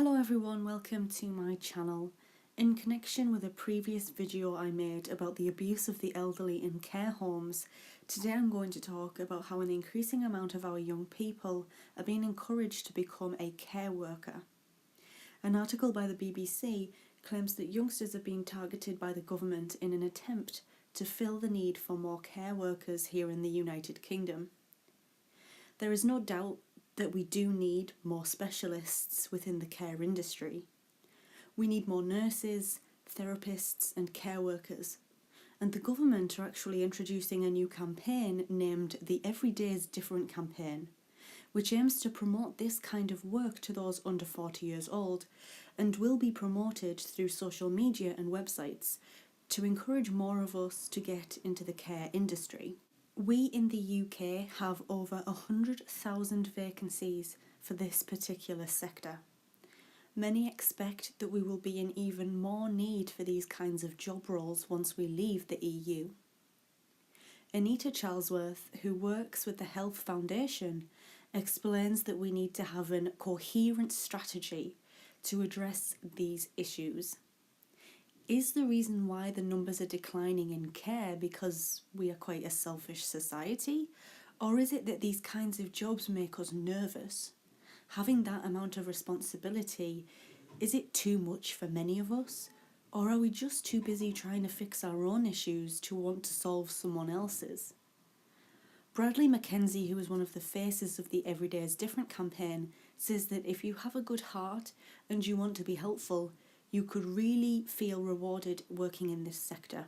Hello everyone, welcome to my channel. In connection with a previous video I made about the abuse of the elderly in care homes, today I'm going to talk about how an increasing amount of our young people are being encouraged to become a care worker. An article by the BBC claims that youngsters are being targeted by the government in an attempt to fill the need for more care workers here in the United Kingdom. There is no doubt that we do need more specialists within the care industry. We need more nurses, therapists and care workers. And the government are actually introducing a new campaign named the Every Day is Different campaign, which aims to promote this kind of work to those under 40 years old and will be promoted through social media and websites to encourage more of us to get into the care industry. We in the UK have over 100,000 vacancies for this particular sector. Many expect that we will be in even more need for these kinds of job roles once we leave the EU. Anita Charlesworth, who works with the Health Foundation, explains that we need to have a coherent strategy to address these issues. Is the reason why the numbers are declining in care because we are quite a selfish society? Or is it that these kinds of jobs make us nervous? Having that amount of responsibility, is it too much for many of us? Or are we just too busy trying to fix our own issues to want to solve someone else's? Bradley Mackenzie, who is one of the faces of the Every Day is Different campaign, says that if you have a good heart and you want to be helpful, you could really feel rewarded working in this sector.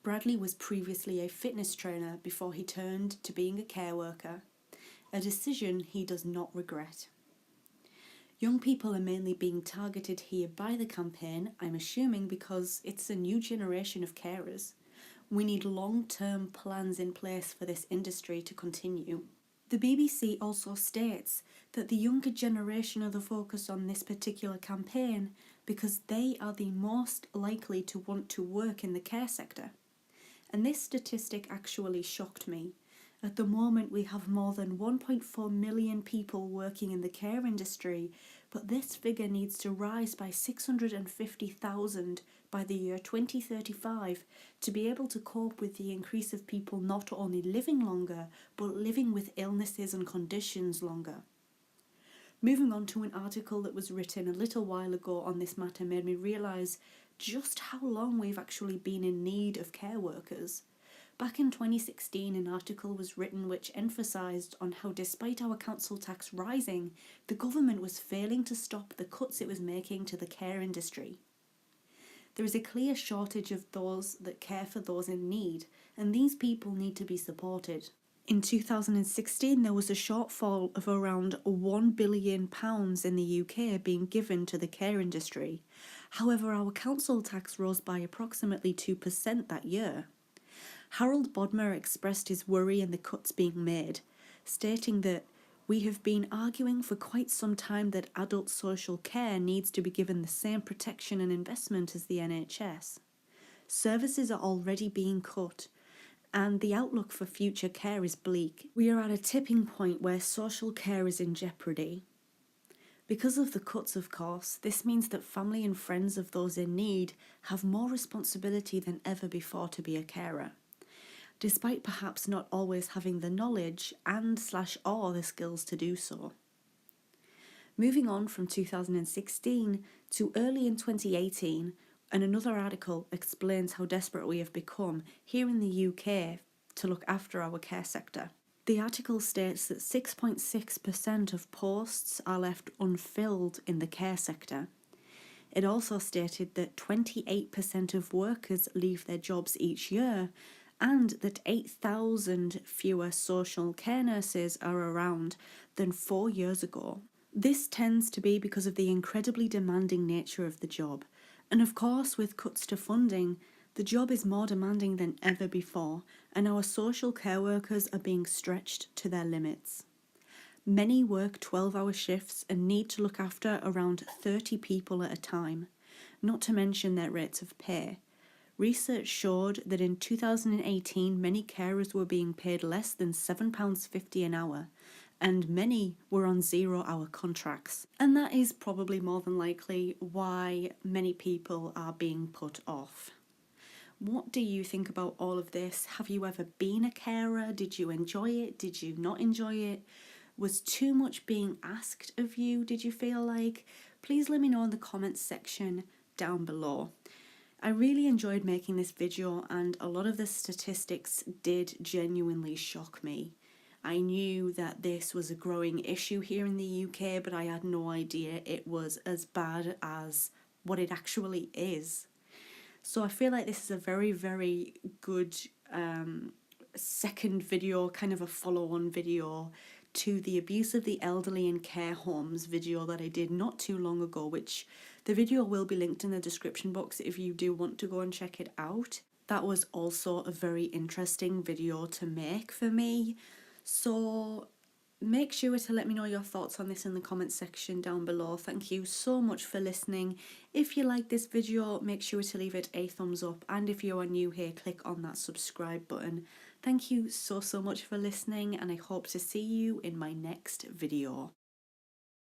Bradley was previously a fitness trainer before he turned to being a care worker, a decision he does not regret. Young people are mainly being targeted here by the campaign, I'm assuming because it's a new generation of carers. We need long-term plans in place for this industry to continue. The BBC also states that the younger generation are the focus on this particular campaign because they are the most likely to want to work in the care sector. And this statistic actually shocked me. At the moment we have more than 1.4 million people working in the care industry, but this figure needs to rise by 650,000 by the year 2035 to be able to cope with the increase of people not only living longer, but living with illnesses and conditions longer. Moving on to an article that was written a little while ago on this matter made me realise just how long we've actually been in need of care workers. Back in 2016, an article was written which emphasised on how despite our council tax rising, the government was failing to stop the cuts it was making to the care industry. There is a clear shortage of those that care for those in need, and these people need to be supported. In 2016, there was a shortfall of around £1 billion in the UK being given to the care industry. However, our council tax rose by approximately 2% that year. Harold Bodmer expressed his worry in the cuts being made, stating that we have been arguing for quite some time that adult social care needs to be given the same protection and investment as the NHS. Services are already being cut, and the outlook for future care is bleak. We are at a tipping point where social care is in jeopardy. Because of the cuts, of course, this means that family and friends of those in need have more responsibility than ever before to be a carer, despite perhaps not always having the knowledge and/or the skills to do so. Moving on from 2016 to early in 2018, and another article explains how desperate we have become here in the UK to look after our care sector. The article states that 6.6% of posts are left unfilled in the care sector. It also stated that 28% of workers leave their jobs each year, and that 8,000 fewer social care nurses are around than 4 years ago. This tends to be because of the incredibly demanding nature of the job, and of course with cuts to funding, the job is more demanding than ever before, and our social care workers are being stretched to their limits. Many work 12-hour shifts and need to look after around 30 people at a time, not to mention their rates of pay. Research showed that in 2018 many carers were being paid less than £7.50 an hour, and many were on 0-hour contracts. And that is probably more than likely why many people are being put off. What do you think about all of this? Have you ever been a carer? Did you enjoy it? Did you not enjoy it? Was too much being asked of you, did you feel like? Please let me know in the comments section down below. I really enjoyed making this video, and a lot of the statistics did genuinely shock me. I knew that this was a growing issue here in the UK, but I had no idea it was as bad as what it actually is. So I feel like this is a very, very good second video, kind of a follow-on video to the abuse of the elderly in care homes video that I did not too long ago, which the video will be linked in the description box if you do want to go and check it out. That was also a very interesting video to make for me. So make sure to let me know your thoughts on this in the comments section down below. Thank you so much for listening. If you like this video, make sure to leave it a thumbs up, and if you are new here, click on that subscribe button. Thank you so much for listening, and I hope to see you in my next video.